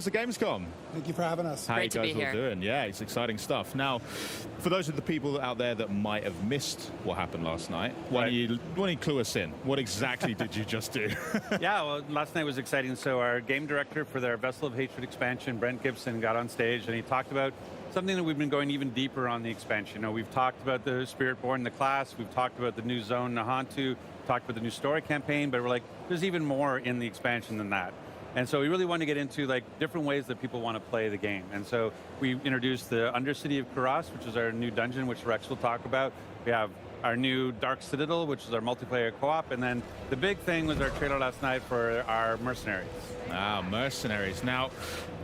To GamesCom. Thank you for having us. How Great you to guys be all here. doing? Yeah, it's exciting stuff. Now, for those of the people out there that might have missed what happened last night, why don't you clue us in? What exactly did you just do? Yeah, well, last night was exciting. So our game director for their Vessel of Hatred expansion, Brent Gibson, got on stage and he talked about something that we've been going even deeper on the expansion. You know, we've talked about the Spiritborn, the class, we've talked about the new zone, Nahantu, talked about the new story campaign, but we're like, there's even more in the expansion than that. And so we really want to get into like different ways that people want to play the game. And so we introduced the Undercity of Kuras, which is our new dungeon, which Rex will talk about. We have our new Dark Citadel, which is our multiplayer co-op. And then the big thing was our trailer last night for our Mercenaries. Ah, Mercenaries. Now,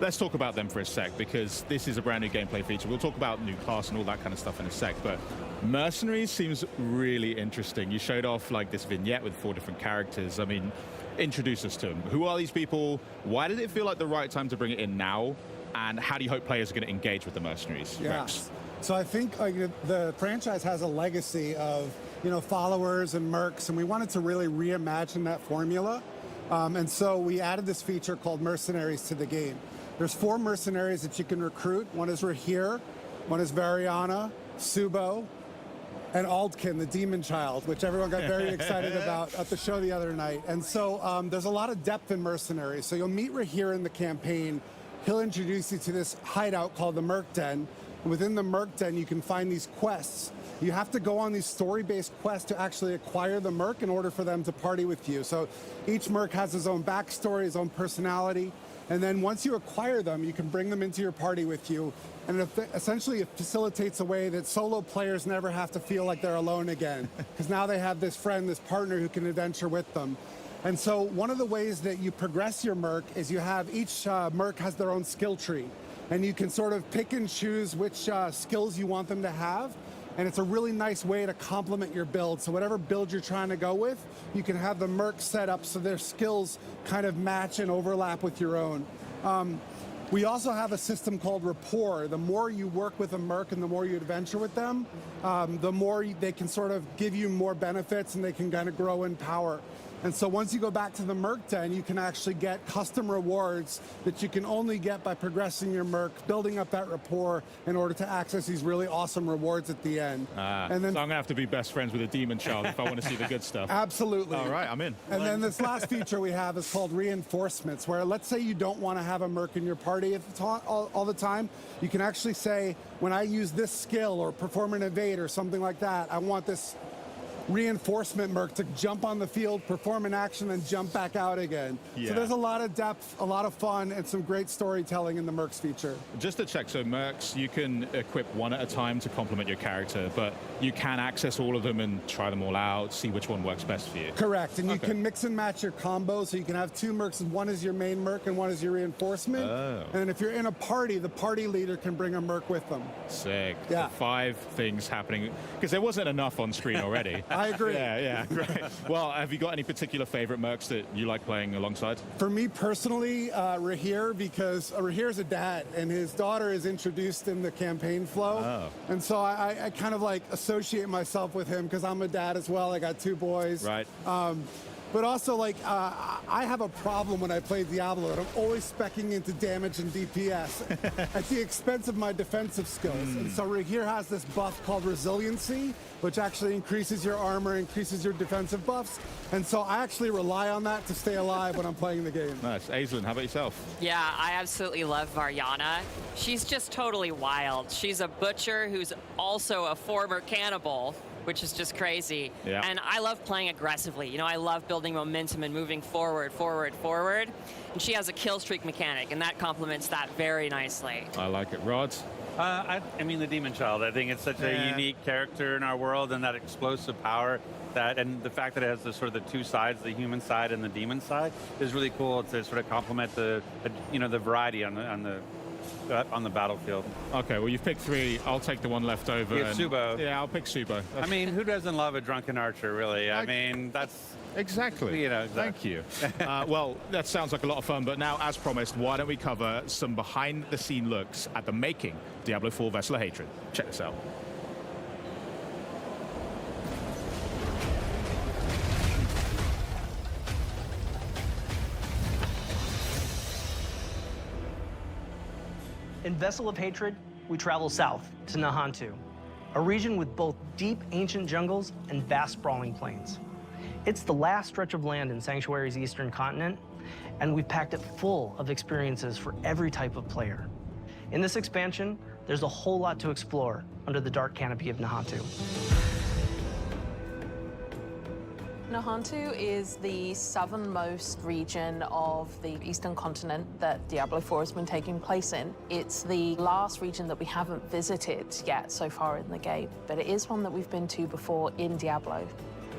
let's talk about them for a sec, because this is a brand new gameplay feature. We'll talk about new class and all that kind of stuff in a sec, but Mercenaries seems really interesting. You showed off like this vignette with 4 different characters. I mean, introduce us to them. Who are these people? Why did it feel like the right time to bring it in now? And how do you hope players are going to engage with the Mercenaries? Yeah. Rex? So I think the franchise has a legacy of followers and mercs, and we wanted to really reimagine that formula. And so we added this feature called Mercenaries to the game. There's 4 mercenaries that you can recruit. One is Rahir, one is Variana, Subo, and Aldkin, the demon child, which everyone got very excited about at the show the other night. And so there's a lot of depth in Mercenaries. So you'll meet Rahir in the campaign. He'll introduce you to this hideout called the Merc Den. And within the Merc Den, you can find these quests. You have to go on these story-based quests to actually acquire the Merc in order for them to party with you. So each Merc has his own backstory, his own personality. And then once you acquire them, you can bring them into your party with you. And essentially it facilitates a way that solo players never have to feel like they're alone again. Because now they have this friend, this partner who can adventure with them. And so one of the ways that you progress your Merc is you have each Merc has their own skill tree. And you can sort of pick and choose which skills you want them to have. And it's a really nice way to complement your build. So whatever build you're trying to go with, you can have the Merc set up so their skills kind of match and overlap with your own. We also have a system called rapport. The more you work with a Merc and the more you adventure with them, the more they can sort of give you more benefits and they can kind of grow in power. And so once you go back to the Merc Den, you can actually get custom rewards that you can only get by progressing your Merc, building up that rapport in order to access these really awesome rewards at the end. And then, so I'm going to have to be best friends with a demon child if I want to see the good stuff. Absolutely. All right, I'm in. And then this last feature we have is called reinforcements, where let's say you don't want to have a Merc in your party all the time. You can actually say, when I use this skill or perform an evade or something like that, I want this reinforcement Merc to jump on the field, perform an action, and jump back out again. Yeah. So there's a lot of depth, a lot of fun, and some great storytelling in the Mercs feature. Just to check, so Mercs, you can equip one at a time to complement your character, but you can access all of them and try them all out, see which one works best for you. Correct, and you can mix and match your combos, so you can have 2 Mercs, one is your main Merc and one is your reinforcement. Oh. And if you're in a party, the party leader can bring a Merc with them. Sick. Yeah. So 5 things happening, because there wasn't enough on screen already. I agree. Yeah, great. Well, have you got any particular favorite Mercs that you like playing alongside? For me personally, Rahir, because Rahir's a dad, and his daughter is introduced in the campaign flow. Oh. And so I kind of like associate myself with him because I'm a dad as well. I got 2 boys. Right. But also, like, I have a problem when I play Diablo, and I'm always speccing into damage and DPS at the expense of my defensive skills. And so Rahir has this buff called Resiliency, which actually increases your armor, increases your defensive buffs. And so I actually rely on that to stay alive when I'm playing the game. Nice. Aislinn, how about yourself? Yeah, I absolutely love Variana. She's just totally wild. She's a butcher who's also a former cannibal, which is just crazy. Yeah. And I love playing aggressively. You know, I love building momentum and moving forward. And she has a kill streak mechanic, and that complements that very nicely. I like it. Rod? I mean, the demon child. I think it's such a unique character in our world, and that explosive power, and the fact that it has the sort of the 2 sides, the human side and the demon side, is really cool to sort of complement the variety on the battlefield. Okay, well, you've picked 3. I'll take the one left over. Subo. Yeah, I'll pick Subo. I mean, who doesn't love a drunken archer, really? I mean, that's... Exactly. You know, exactly. Thank you. Well, that sounds like a lot of fun, but now, as promised, why don't we cover some behind-the-scene looks at the making Diablo 4 Vessel of Hatred. Check this out. In Vessel of Hatred, we travel south to Nahantu, a region with both deep ancient jungles and vast sprawling plains. It's the last stretch of land in Sanctuary's eastern continent, and we've packed it full of experiences for every type of player. In this expansion, there's a whole lot to explore under the dark canopy of Nahantu. Nahantu is the southernmost region of the eastern continent that Diablo 4 has been taking place in. It's the last region that we haven't visited yet so far in the game, but it is one that we've been to before in Diablo.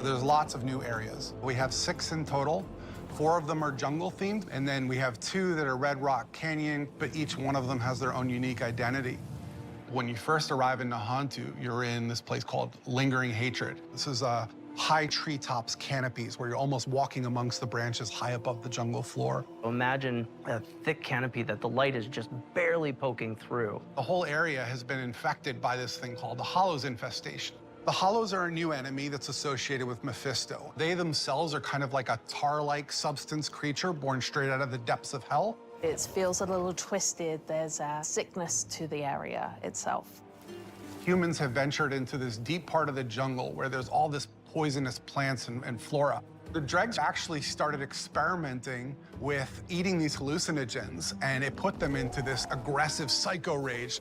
There's lots of new areas. We have 6 in total. 4 of them are jungle themed, and then we have 2 that are Red Rock Canyon, but each one of them has their own unique identity. When you first arrive in Nahantu, you're in this place called Lingering Hatred. This is high treetops canopies where you're almost walking amongst the branches high above the jungle floor. Imagine a thick canopy that the light is just barely poking through. The whole area has been infected by this thing called the Hollows infestation. The Hollows are a new enemy that's associated with Mephisto. They themselves are kind of like a tar-like substance creature born straight out of the depths of hell. It feels a little twisted. There's a sickness to the area itself. Humans have ventured into this deep part of the jungle where there's all this poisonous plants and flora. The dregs actually started experimenting with eating these hallucinogens, and it put them into this aggressive psycho rage.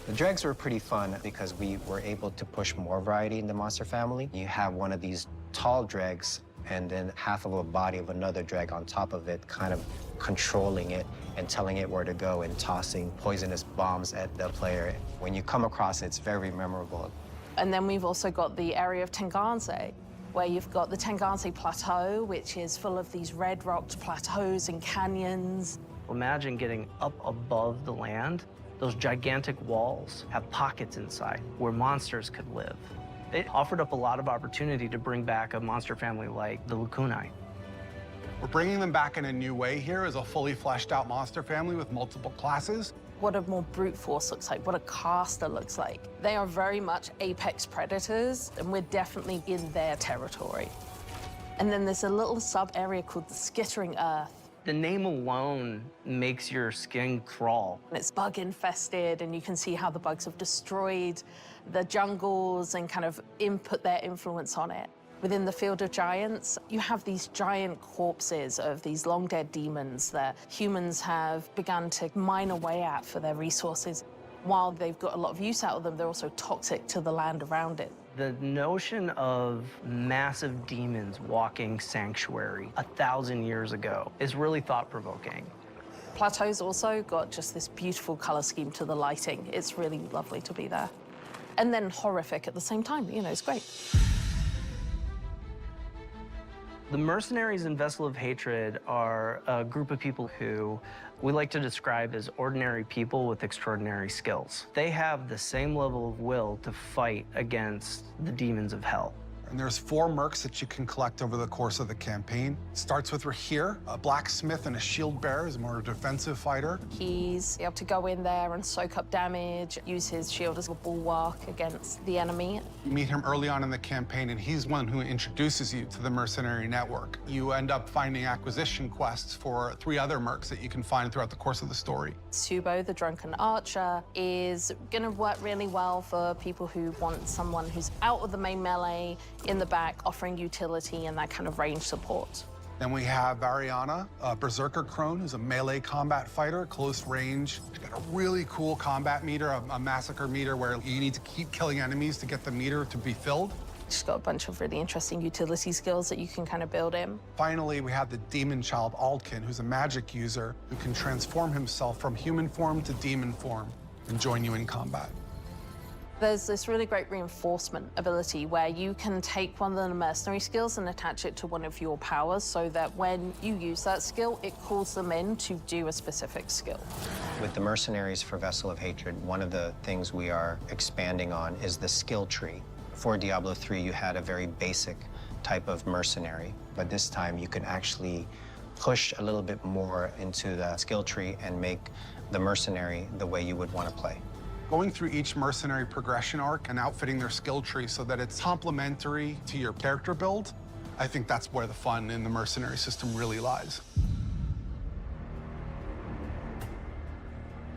The dregs were pretty fun because we were able to push more variety in the monster family. You have one of these tall dregs and then half of a body of another dreg on top of it, kind of controlling it and telling it where to go and tossing poisonous bombs at the player. When you come across it, it's very memorable. And then we've also got the area of Tenganse, where you've got the Tenganse Plateau, which is full of these red-rocked plateaus and canyons. Imagine getting up above the land. Those gigantic walls have pockets inside where monsters could live. It offered up a lot of opportunity to bring back a monster family like the Lacunae. We're bringing them back in a new way here as a fully fleshed out monster family with multiple classes. What a more brute force looks like, what a caster looks like. They are very much apex predators, and we're definitely in their territory. And then there's a little sub-area called the Skittering Earth. The name alone makes your skin crawl. And it's bug infested, and you can see how the bugs have destroyed the jungles and kind of input their influence on it. Within the Field of Giants, you have these giant corpses of these long-dead demons that humans have begun to mine away at for their resources. While they've got a lot of use out of them, they're also toxic to the land around it. The notion of massive demons walking Sanctuary 1,000 years ago is really thought-provoking. Plateau's also got just this beautiful color scheme to the lighting. It's really lovely to be there. And then horrific at the same time, you know, it's great. The Mercenaries in Vessel of Hatred are a group of people who we like to describe as ordinary people with extraordinary skills. They have the same level of will to fight against the demons of hell. And there's 4 mercs that you can collect over the course of the campaign. It starts with Rahir, a blacksmith and a shield bearer, is more a defensive fighter. He's able to go in there and soak up damage, use his shield as a bulwark against the enemy. You meet him early on in the campaign, and he's one who introduces you to the Mercenary network. You end up finding acquisition quests for 3 other mercs that you can find throughout the course of the story. Subo, the drunken archer, is going to work really well for people who want someone who's out of the main melee, in the back, offering utility and that kind of range support. Then we have Variana, a berserker crone, who's a melee combat fighter, close range. She's got a really cool combat meter, a massacre meter, where you need to keep killing enemies to get the meter to be filled. She's got a bunch of really interesting utility skills that you can kind of build in. Finally, we have the demon child Aldkin, who's a magic user who can transform himself from human form to demon form and join you in combat. There's this really great reinforcement ability where you can take one of the mercenary skills and attach it to one of your powers so that when you use that skill, it calls them in to do a specific skill. With the Mercenaries for Vessel of Hatred, one of the things we are expanding on is the skill tree. For Diablo 3, you had a very basic type of mercenary, but this time you can actually push a little bit more into the skill tree and make the mercenary the way you would want to play. Going through each mercenary progression arc and outfitting their skill tree so that it's complementary to your character build, I think that's where the fun in the mercenary system really lies.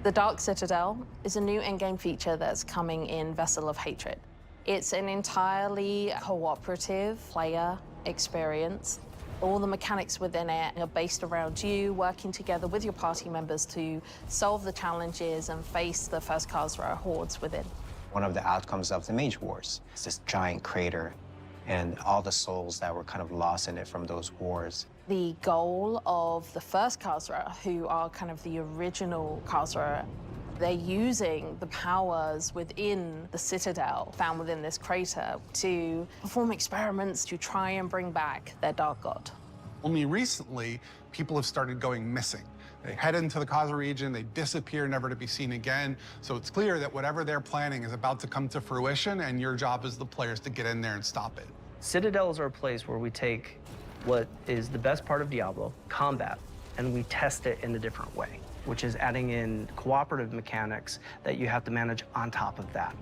The Dark Citadel is a new in-game feature that's coming in Vessel of Hatred. It's an entirely cooperative player experience. All the mechanics within it are based around you working together with your party members to solve the challenges and face the first Khazra hordes within. One of the outcomes of the Mage Wars is this giant crater and all the souls that were kind of lost in it from those wars. The goal of the first Khazra, who are kind of the original Khazra, they're using the powers within the Citadel found within this crater to perform experiments to try and bring back their Dark God. Only recently, people have started going missing. They head into the Khazra region, they disappear, never to be seen again. So it's clear that whatever they're planning is about to come to fruition, and your job as the players to get in there and stop it. Citadels are a place where we take what is the best part of Diablo, combat, and we test it in a different way, which is adding in cooperative mechanics that you have to manage on top of that.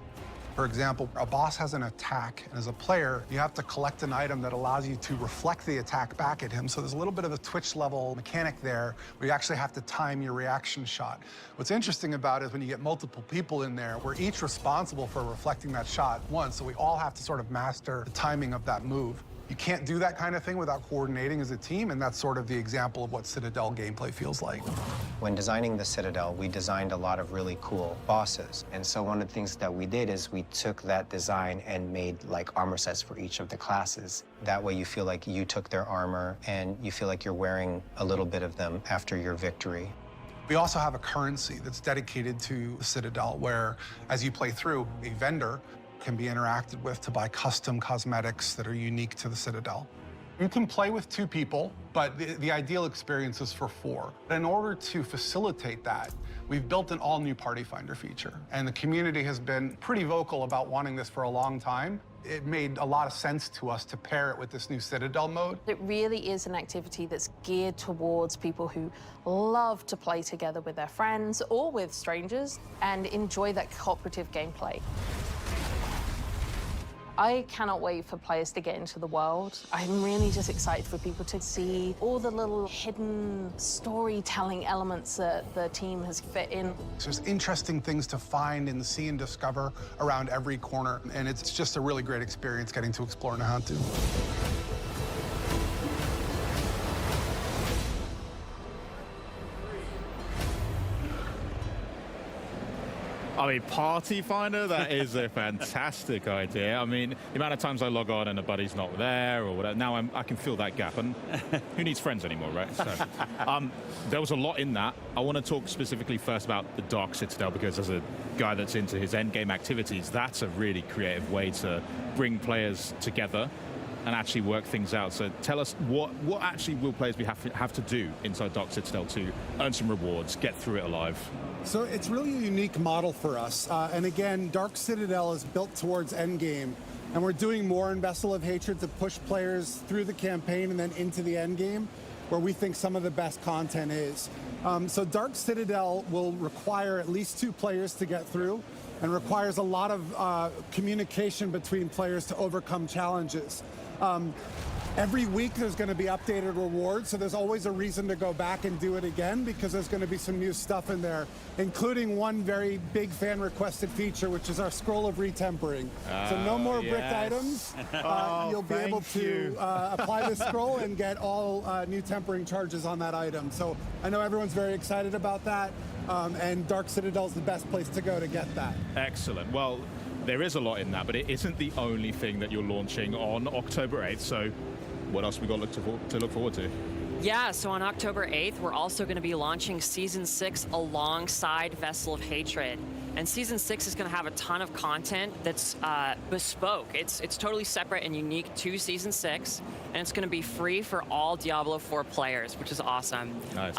For example, a boss has an attack, and as a player, you have to collect an item that allows you to reflect the attack back at him. So there's a little bit of a Twitch level mechanic there where you actually have to time your reaction shot. What's interesting about it is when you get multiple people in there, we're each responsible for reflecting that shot once, so we all have to sort of master the timing of that move. You can't do that kind of thing without coordinating as a team, and that's sort of the example of what Citadel gameplay feels like. When designing the Citadel, we designed a lot of really cool bosses. And so one of the things that we did is we took that design and made like armor sets for each of the classes. That way you feel like you took their armor and you feel like you're wearing a little bit of them after your victory. We also have a currency that's dedicated to the Citadel where, as you play through, a vendor can be interacted with to buy custom cosmetics that are unique to the Citadel. You can play with 2 people, but the ideal experience is for 4. In order to facilitate that, we've built an all-new Party Finder feature, and the community has been pretty vocal about wanting this for a long time. It made a lot of sense to us to pair it with this new Citadel mode. It really is an activity that's geared towards people who love to play together with their friends or with strangers and enjoy that cooperative gameplay. I cannot wait for players to get into the world. I'm really just excited for people to see all the little hidden storytelling elements that the team has fit in. So there's interesting things to find and see and discover around every corner, and it's just a really great experience getting to explore Nahantu. I mean, Party Finder, that is a fantastic idea. I mean, the amount of times I log on and a buddy's not there or whatever, now I can fill that gap. And who needs friends anymore, right? So, there was a lot in that. I want to talk specifically first about the Dark Citadel, because as a guy that's into his endgame activities, that's a really creative way to bring players together and actually work things out. So tell us, what actually will players have to do inside Dark Citadel to earn some rewards, get through it alive? So it's really a unique model for us. And again, Dark Citadel is built towards endgame. And we're doing more in Vessel of Hatred to push players through the campaign and then into the endgame, where we think some of the best content is. So Dark Citadel will require at least 2 players to get through, and requires a lot of communication between players to overcome challenges. Every week there's going to be updated rewards, so there's always a reason to go back and do it again, because there's going to be some new stuff in there, including one very big fan-requested feature, which is our Scroll of Retempering. So no more brick items. You'll be able to apply the scroll and get all new tempering charges on that item. So I know everyone's very excited about that, and Dark Citadel is the best place to go to get that. Excellent. Well, there is a lot in that, but it isn't the only thing that you're launching on October 8th. So what else we got to look forward to? Yeah, so on October 8th, we're also going to be launching Season 6 alongside Vessel of Hatred. And Season 6 is going to have a ton of content that's bespoke. It's totally separate and unique to Season 6, and it's going to be free for all Diablo 4 players, which is awesome. Nice.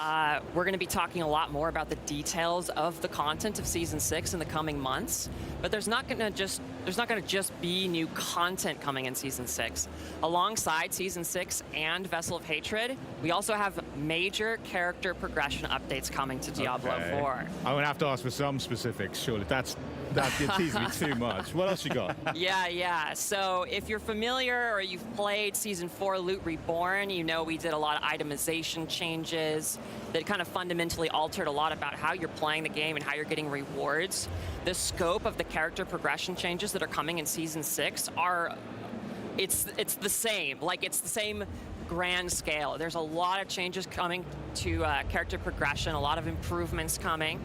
We're going to be talking a lot more about the details of the content of Season 6 in the coming months, but there's not going to just be new content coming in Season 6. Alongside Season 6 and Vessel of Hatred, we also have major character progression updates coming to Diablo 4. I'm gonna have to ask for some specifics, surely. You're teasing me too much. What else you got? Yeah. So if you're familiar or you've played Season 4 Loot Reborn, you know we did a lot of itemization changes that kind of fundamentally altered a lot about how you're playing the game and how you're getting rewards. The scope of the character progression changes that are coming in Season 6 it's the same. Like, it's the same grand scale. There's a lot of changes coming to character progression, a lot of improvements coming.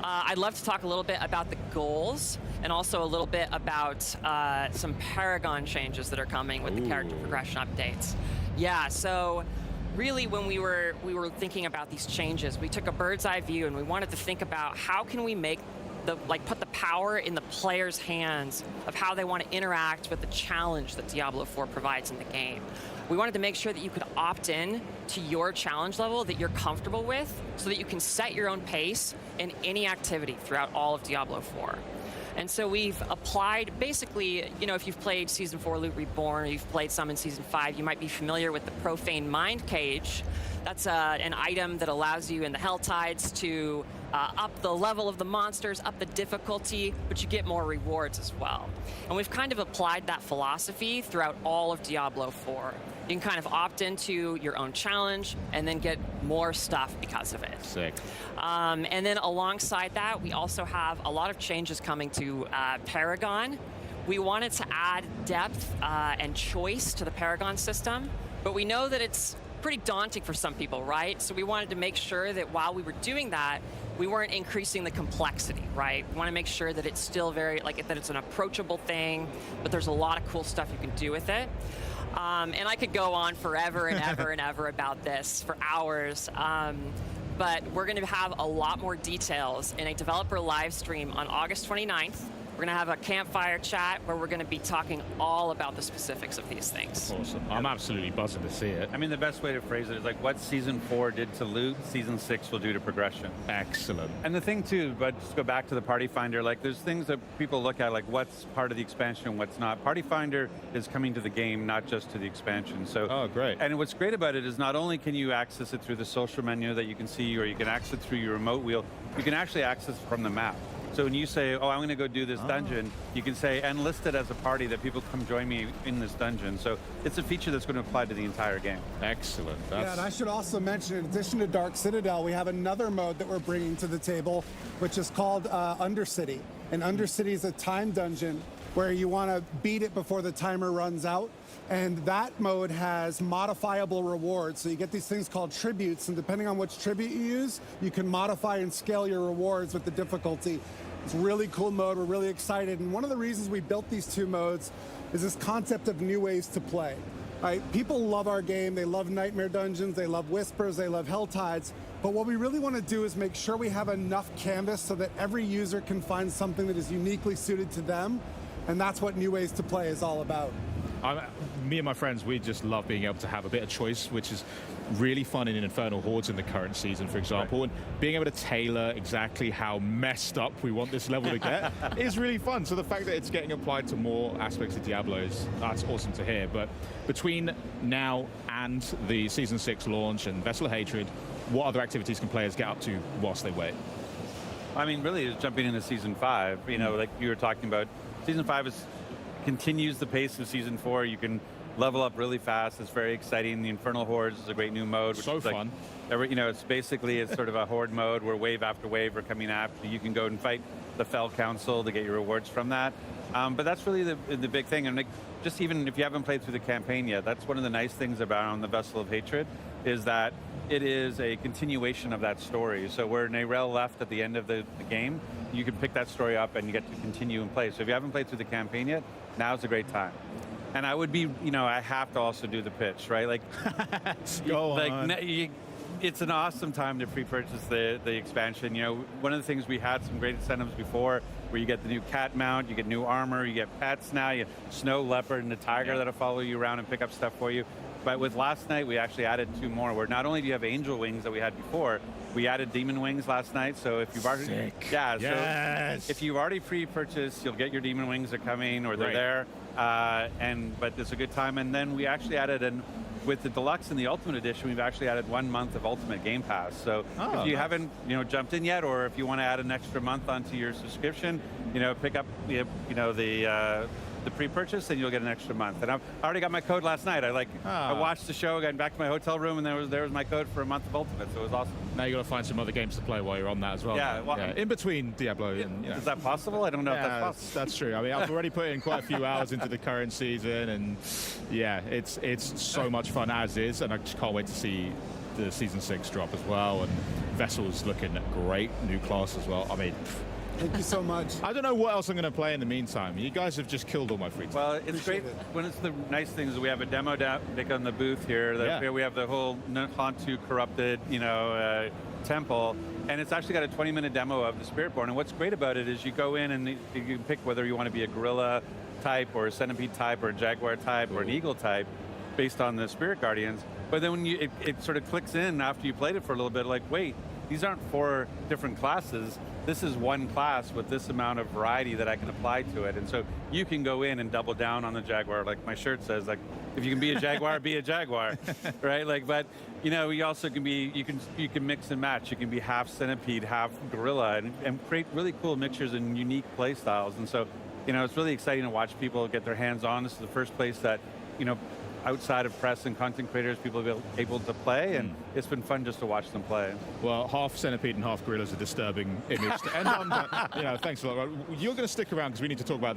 I'd love to talk a little bit about the goals and also a little bit about some Paragon changes that are coming with the character progression updates. Yeah, so really when we were thinking about these changes, we took a bird's eye view and we wanted to think about how can we make put the power in the player's hands of how they want to interact with the challenge that Diablo 4 provides in the game. We wanted to make sure that you could opt in to your challenge level that you're comfortable with so that you can set your own pace in any activity throughout all of Diablo 4. And so we've applied, basically, you know, if you've played Season 4 Loot Reborn or you've played some in Season 5, you might be familiar with the Profane Mind Cage. That's an item that allows you in the Hell Tides to up the level of the monsters, up the difficulty, but you get more rewards as well. And we've kind of applied that philosophy throughout all of Diablo 4. You can kind of opt into your own challenge and then get more stuff because of it. Sick. And then alongside that, we also have a lot of changes coming to Paragon. We wanted to add depth and choice to the Paragon system, but we know that it's pretty daunting for some people, right? So we wanted to make sure that while we were doing that, we weren't increasing the complexity, right? We want to make sure that it's still very, that it's an approachable thing, but there's a lot of cool stuff you can do with it. And I could go on forever and ever and ever about this for hours. But we're going to have a lot more details in a developer live stream on August 29th. We're going to have a campfire chat where we're going to be talking all about the specifics of these things. Awesome. I'm absolutely buzzing to see it. I mean, the best way to phrase it is like what Season 4 did to loot, Season 6 will do to progression. Excellent. And the thing too, but just go back to the Party Finder, like there's things that people look at, like what's part of the expansion and what's not. Party Finder is coming to the game, not just to the expansion. So, oh, great. And what's great about it is not only can you access it through the social menu that you can see, or you can access it through your remote wheel, you can actually access it from the map. So when you say, oh, I'm going to go do this dungeon, you can say, and list it as a party that people come join me in this dungeon. So it's a feature that's going to apply to the entire game. Excellent. Yeah, and I should also mention, in addition to Dark Citadel, we have another mode that we're bringing to the table, which is called Undercity. And Undercity is a time dungeon where you want to beat it before the timer runs out. And that mode has modifiable rewards. So you get these things called tributes, and depending on which tribute you use, you can modify and scale your rewards with the difficulty. It's a really cool mode. We're really excited. And one of the reasons we built these two modes is this concept of new ways to play. Right? People love our game. They love Nightmare Dungeons. They love Whispers. They love Hell Tides. But what we really want to do is make sure we have enough canvas so that every user can find something that is uniquely suited to them. And that's what New Ways to Play is all about. Me and my friends, we just love being able to have a bit of choice, which is really fun in Infernal Hordes in the current season, for example. And being able to tailor exactly how messed up we want this level to get is really fun. So the fact that it's getting applied to more aspects of Diablo that's awesome to hear. But between now and the Season 6 launch and Vessel of Hatred, what other activities can players get up to whilst they wait? I mean, really, jumping into Season 5, you know, like you were talking about, Season 5 continues the pace of Season 4. You can level up really fast. It's very exciting. The Infernal Hordes is a great new mode. Which so is fun. Like, you know, it's sort of a horde mode where wave after wave are coming after. You can go and fight the Fell Council to get your rewards from that. But that's really the big thing. And like, just even if you haven't played through the campaign yet, that's one of the nice things about on the Vessel of Hatred is that it is a continuation of that story. So where Neyrelle left at the end of the game, you can pick that story up and you get to continue and play. So if you haven't played through the campaign yet, now's a great time. And I would be, you know, I have to also do the pitch, right? Like, go on. It's an awesome time to pre-purchase the expansion. You know, one of the things we had some great incentives before, where you get the new cat mount, you get new armor, you get pets now, you have snow leopard and a tiger that'll follow you around and pick up stuff for you. But with last night, we actually added 2 more, where not only do you have angel wings that we had before, we added demon wings last night. So if you've already, so if you've already pre-purchased, you'll get your demon wings are coming, or they're there. But it's a good time. And then we actually added with the Deluxe and the Ultimate Edition, we've actually added 1 month of Ultimate Game Pass. So if you haven't, jumped in yet, or if you want to add an extra month onto your subscription, pick up, the pre-purchase, and you'll get an extra month. And I already got my code last night. I watched the show, got back to my hotel room, and there was my code for a month of Ultimate. So it was awesome. Now you got to find some other games to play while you're on that as well. Yeah, well, in between Diablo. And, is that possible? I don't know if that's possible. That's true. I mean, I've already put in quite a few hours into the current season, and yeah, it's so much fun as is, and I just can't wait to see the Season 6 drop as well, and Vessel's looking great, new class as well. I mean, thank you so much. I don't know what else I'm going to play in the meantime. You guys have just killed all my free time. Well, it's great. When it's the nice things is we have a demo down on the booth here. We have the whole Nahantu corrupted, temple, and it's actually got a 20-minute demo of the Spiritborn. And what's great about it is you go in and you can pick whether you want to be a gorilla type or a centipede type or a jaguar type or an eagle type based on the Spirit Guardians. But then when it sort of clicks in after you played it for a little bit, like, wait, these aren't 4 different classes. This is one class with this amount of variety that I can apply to it. And so you can go in and double down on the Jaguar. Like my shirt says, like, if you can be a Jaguar, be a Jaguar, right? Like, but, you also can be, you can mix and match. You can be half centipede, half gorilla, and create really cool mixtures and unique play styles. And so, it's really exciting to watch people get their hands on. This is the first place that, outside of press and content creators, people have been able to play, and it's been fun just to watch them play. Well, half centipede and half gorilla is a disturbing image to end on, but, thanks a lot. You're going to stick around because we need to talk about